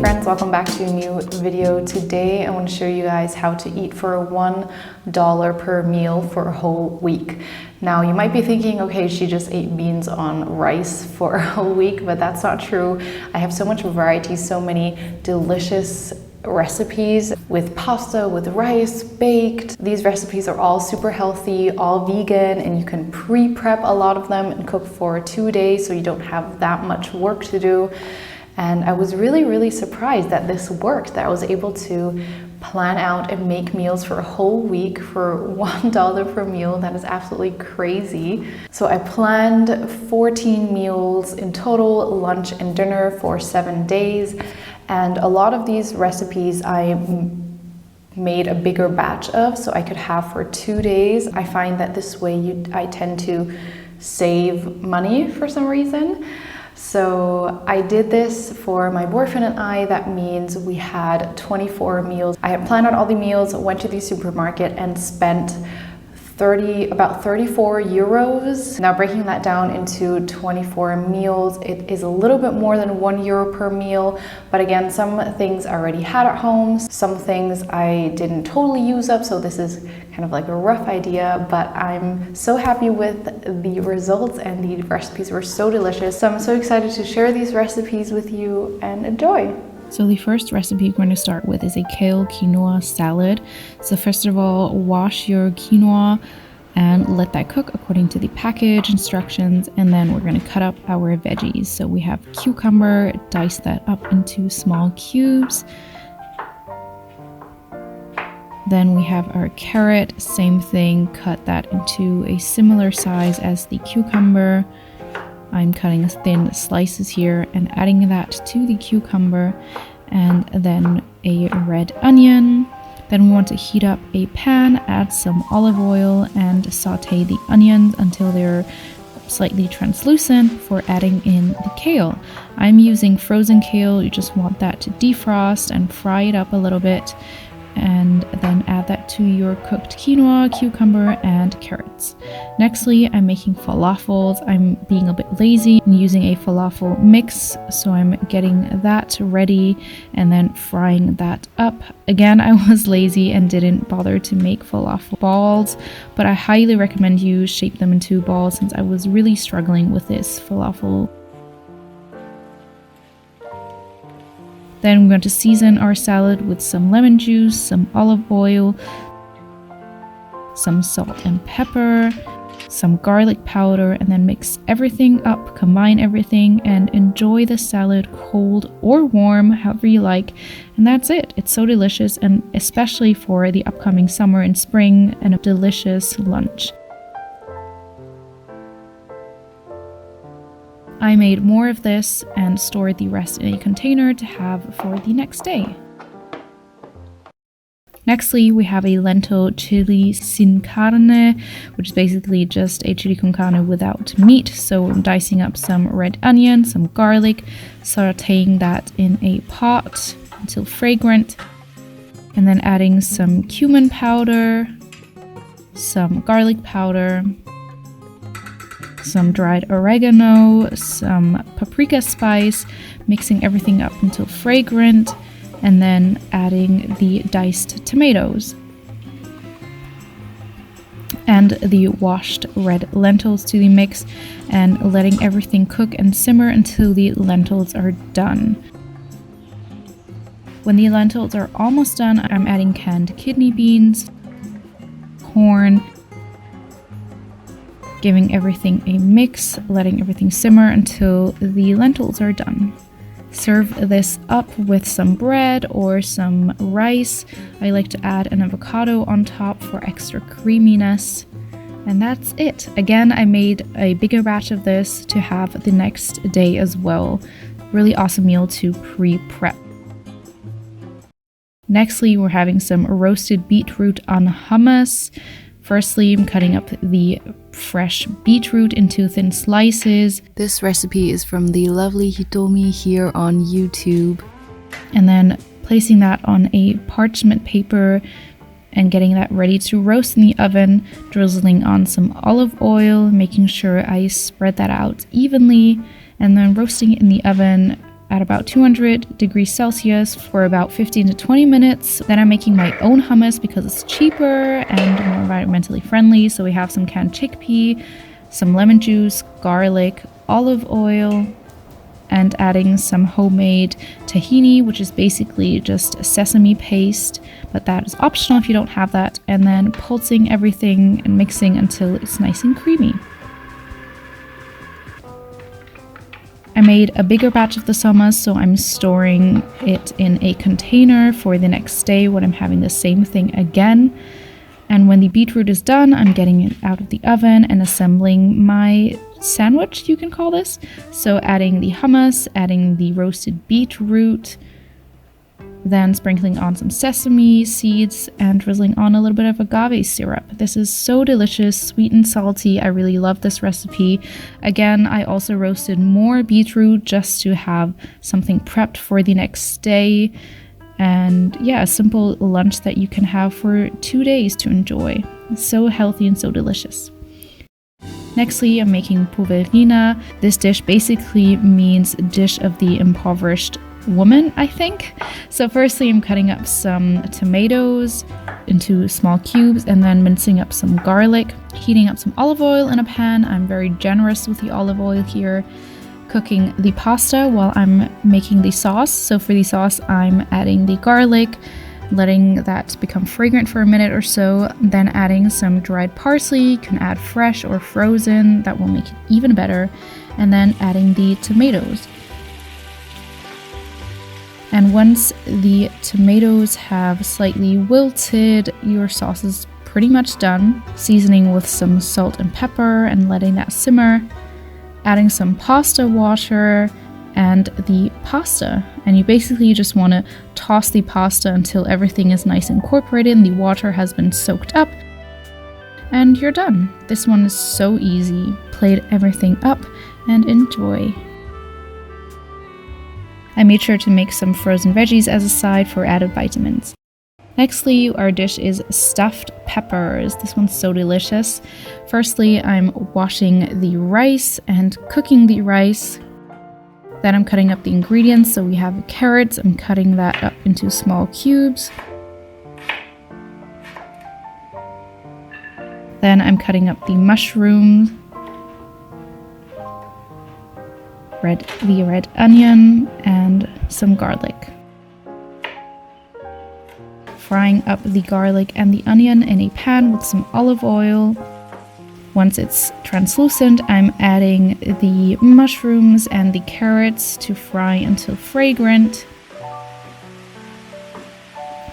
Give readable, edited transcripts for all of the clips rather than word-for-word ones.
friends, welcome back to a new video. Today I want to show you guys how to eat for $1 per meal for a whole week. Now you might be thinking, okay, she just ate beans on rice for a whole week, but that's not true. I have so much variety, so many delicious recipes with pasta, with rice, baked. These recipes are all super healthy, all vegan, and you can pre-prep a lot of them and cook for 2 days so you don't have that much work to do. And I was really surprised that this worked, that I was able to plan out and make meals for a whole week for $1 per meal. That is absolutely crazy. So I planned 14 meals in total, lunch and dinner for 7 days. And a lot of these recipes I made a bigger batch of so I could have for 2 days. I find that this way I tend to save money for some reason. So I did this for my boyfriend and I. That means we had 24 meals. I had planned out all the meals, went to the supermarket and spent about 34 euros. Now breaking that down into 24 meals, it is a little bit more than €1 per meal. But again, some things I already had at home, some things I didn't totally use up. So this is kind of like a rough idea, but I'm so happy with the results and the recipes were so delicious. So I'm so excited to share these recipes with you and enjoy. So the first recipe we're going to start with is a kale quinoa salad. So first of all, wash your quinoa and let that cook according to the package instructions, and then we're going to cut up our veggies. So we have cucumber, dice that up into small cubes. Then we have our carrot, same thing, cut that into a similar size as the cucumber. I'm cutting thin slices here and adding that to the cucumber, and then a red onion. Then we want to heat up a pan, add some olive oil and saute the onions until they're slightly translucent before adding in the kale. I'm using frozen kale. You just want that to defrost and fry it up a little bit, and then add that to your cooked quinoa, cucumber, and carrots. Nextly, I'm making falafels. I'm being a bit lazy and using a falafel mix, so I'm getting that ready and then frying that up. Again, I was lazy and didn't bother to make falafel balls, but I highly recommend you shape them into balls since I was really struggling with this falafel. Then we're going to season our salad with some lemon juice, some olive oil, some salt and pepper, some garlic powder, and then mix everything up, combine everything, and enjoy the salad cold or warm, however you like. And that's it. It's so delicious, and especially for the upcoming summer and spring, and a delicious lunch. I made more of this and stored the rest in a container to have for the next day. Nextly, we have a lentil chili sin carne, which is basically just a chili con carne without meat. So I'm dicing up some red onion, some garlic, sauteing that in a pot until fragrant, and then adding some cumin powder, some garlic powder, some dried oregano, some paprika spice, mixing everything up until fragrant, and then adding the diced tomatoes and the washed red lentils to the mix, and letting everything cook and simmer until the lentils are done. When the lentils are almost done, I'm adding canned kidney beans, corn, giving everything a mix, letting everything simmer until the lentils are done. Serve this up with some bread or some rice. I like to add an avocado on top for extra creaminess. And that's it. Again, I made a bigger batch of this to have the next day as well. Really awesome meal to pre-prep. Nextly, we're having some roasted beetroot on hummus. Firstly, I'm cutting up the fresh beetroot into thin slices. This recipe is from the lovely Hitomi here on YouTube. And then placing that on a parchment paper and getting that ready to roast in the oven, drizzling on some olive oil, making sure I spread that out evenly, and then roasting it in the oven at about 200 degrees Celsius for about 15 to 20 minutes. Then I'm making my own hummus because it's cheaper and more environmentally friendly. So we have some canned chickpea, some lemon juice, garlic, olive oil, and adding some homemade tahini, which is basically just sesame paste, but that is optional if you don't have that, and then pulsing everything and mixing until it's nice and creamy. I made a bigger batch of the hummus, so I'm storing it in a container for the next day when I'm having the same thing again. And when the beetroot is done, I'm getting it out of the oven and assembling my sandwich, you can call this. So adding the hummus, adding the roasted beetroot, then sprinkling on some sesame seeds and drizzling on a little bit of agave syrup. This is so delicious, sweet and salty. I really love this recipe. Again, I also roasted more beetroot just to have something prepped for the next day. And yeah, a simple lunch that you can have for 2 days to enjoy. It's so healthy and so delicious. Nextly, I'm making poverina. This dish basically means dish of the impoverished woman, I think. So firstly, I'm cutting up some tomatoes into small cubes and then mincing up some garlic, heating up some olive oil in a pan. I'm very generous with the olive oil here. Cooking the pasta while I'm making the sauce. So for the sauce, I'm adding the garlic, letting that become fragrant for a minute or so, then adding some dried parsley. You can add fresh or frozen, that will make it even better, and then adding the tomatoes. And once the tomatoes have slightly wilted, your sauce is pretty much done. Seasoning with some salt and pepper and letting that simmer. Adding some pasta water and the pasta. And you basically just want to toss the pasta until everything is nice and incorporated and the water has been soaked up. And you're done. This one is so easy. Plate everything up and enjoy. I made sure to make some frozen veggies as a side for added vitamins. Nextly, our dish is stuffed peppers. This one's so delicious. Firstly, I'm washing the rice and cooking the rice. Then I'm cutting up the ingredients. So we have carrots. I'm cutting that up into small cubes. Then I'm cutting up the mushrooms, the red onion, and some garlic. Frying up the garlic and the onion in a pan with some olive oil. Once it's translucent, I'm adding the mushrooms and the carrots to fry until fragrant.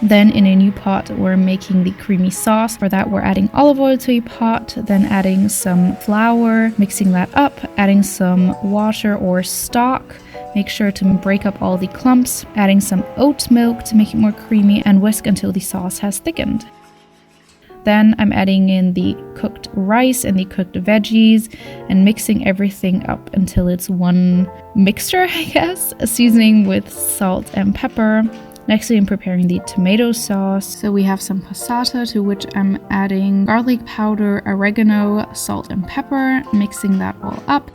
Then in a new pot, we're making the creamy sauce. For that, we're adding olive oil to a pot, then adding some flour, mixing that up, adding some water or stock. Make sure to break up all the clumps, adding some oat milk to make it more creamy, and whisk until the sauce has thickened. Then I'm adding in the cooked rice and the cooked veggies and mixing everything up until it's one mixture, I guess, seasoning with salt and pepper. Nextly, I'm preparing the tomato sauce. So we have some passata, to which I'm adding garlic powder, oregano, salt and pepper, mixing that all up.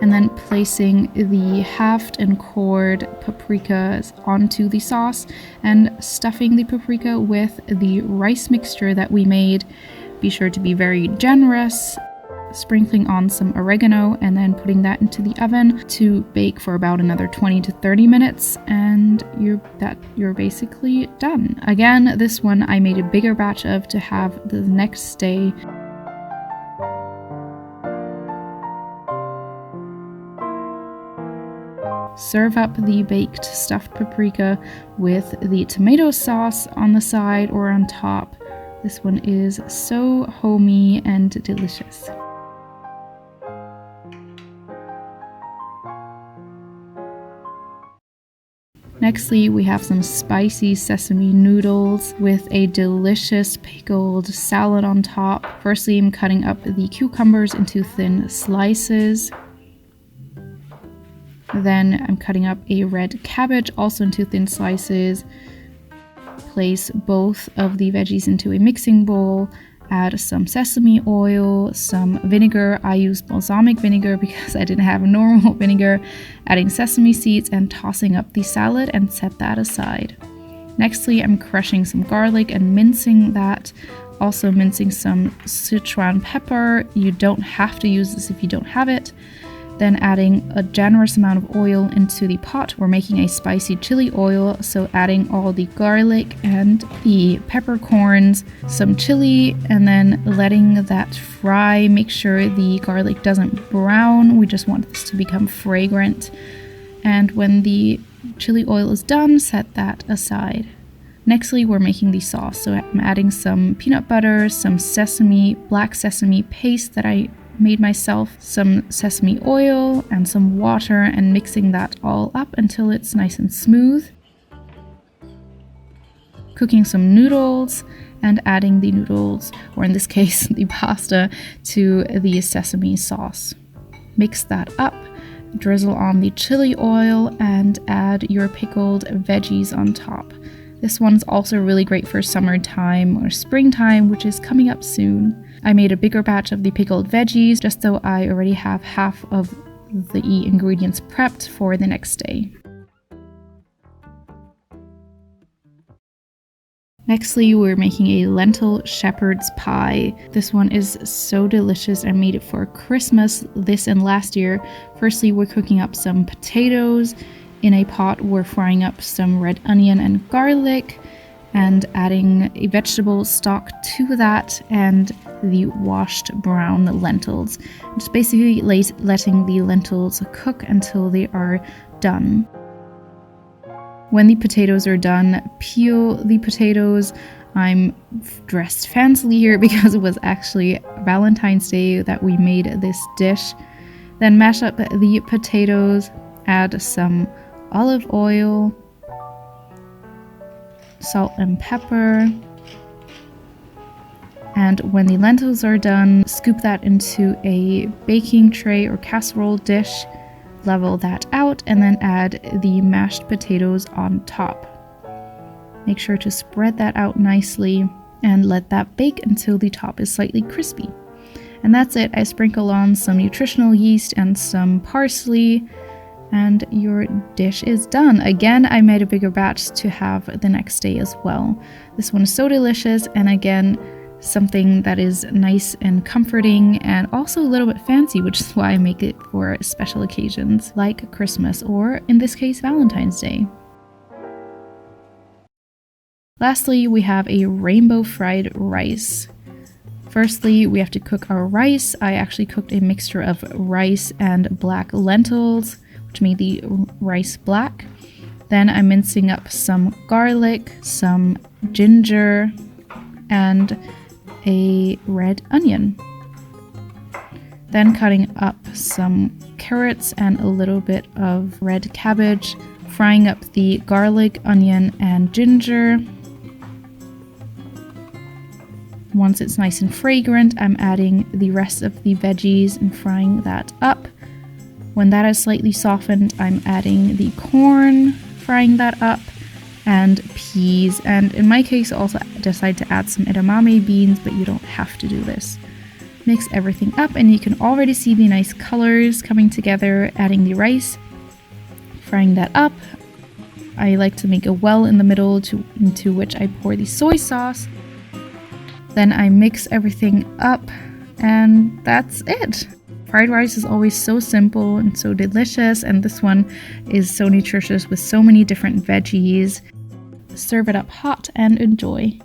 And then placing the halved and cored paprikas onto the sauce and stuffing the paprika with the rice mixture that we made. Be sure to be very generous, sprinkling on some oregano and then putting that into the oven to bake for about another 20 to 30 minutes, and you're basically done. Again, this one I made a bigger batch of to have the next day. Serve up the baked stuffed paprika with the tomato sauce on the side or on top. This one is so homey and delicious. Nextly, we have some spicy sesame noodles with a delicious pickled salad on top. Firstly, I'm cutting up the cucumbers into thin slices. Then I'm cutting up a red cabbage also into thin slices. Place both of the veggies into a mixing bowl, add some sesame oil, some vinegar. I use balsamic vinegar because I didn't have normal vinegar. Adding sesame seeds and tossing up the salad and set that aside. Nextly, I'm crushing some garlic and mincing that. Also mincing some Sichuan pepper. You don't have to use this if you don't have it. Then adding a generous amount of oil into the pot. We're making a spicy chili oil, so adding all the garlic and the peppercorns, some chili, and then letting that fry. Make sure the garlic doesn't brown. We just want this to become fragrant. And when the chili oil is done, set that aside. Nextly, we're making the sauce. So I'm adding some peanut butter, some black sesame paste that I made myself, some sesame oil and some water, and mixing that all up until it's nice and smooth. Cooking some noodles and adding the noodles, or in this case the pasta, to the sesame sauce. Mix that up, drizzle on the chili oil, and add your pickled veggies on top. This one's also really great for summertime or springtime, which is coming up soon. I made a bigger batch of the pickled veggies just so I already have half of the ingredients prepped for the next day. Nextly, we're making a lentil shepherd's pie. This one is so delicious. I made it for Christmas this and last year. Firstly, we're cooking up some potatoes. In a pot, we're frying up some red onion and garlic and adding a vegetable stock to that and the washed brown lentils. Just basically letting the lentils cook until they are done. When the potatoes are done, peel the potatoes. I'm dressed fancily here because it was actually Valentine's Day that we made this dish. Then mash up the potatoes, add some olive oil, salt and pepper, and when the lentils are done, scoop that into a baking tray or casserole dish, level that out, and then add the mashed potatoes on top. Make sure to spread that out nicely and let that bake until the top is slightly crispy. And that's it. I sprinkle on some nutritional yeast and some parsley, and your dish is done. Again, I made a bigger batch to have the next day as well. This one is so delicious, and again, something that is nice and comforting and also a little bit fancy, which is why I make it for special occasions like Christmas or, in this case, Valentine's Day. Lastly, we have a rainbow fried rice. Firstly, we have to cook our rice. I actually cooked a mixture of rice and black lentils, which made the rice black. Then I'm mincing up some garlic, some ginger, and a red onion. Then cutting up some carrots and a little bit of red cabbage, frying up the garlic, onion, and ginger. Once it's nice and fragrant, I'm adding the rest of the veggies and frying that up. When that is slightly softened, I'm adding the corn, frying that up, and peas. And in my case, I also decide to add some edamame beans, but you don't have to do this. Mix everything up, and you can already see the nice colors coming together. Adding the rice, frying that up. I like to make a well in the middle into which I pour the soy sauce. Then I mix everything up, and that's it. Fried rice is always so simple and so delicious, and this one is so nutritious with so many different veggies. Serve it up hot and enjoy.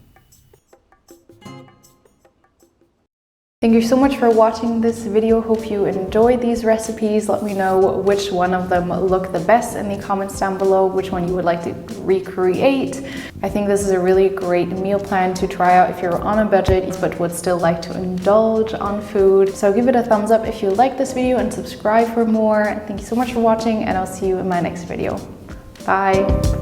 Thank you so much for watching this video. Hope you enjoyed these recipes. Let me know which one of them look the best in the comments down below, which one you would like to recreate. I think this is a really great meal plan to try out if you're on a budget but would still like to indulge on food. So give it a thumbs up if you like this video and subscribe for more. Thank you so much for watching, and I'll see you in my next video. Bye.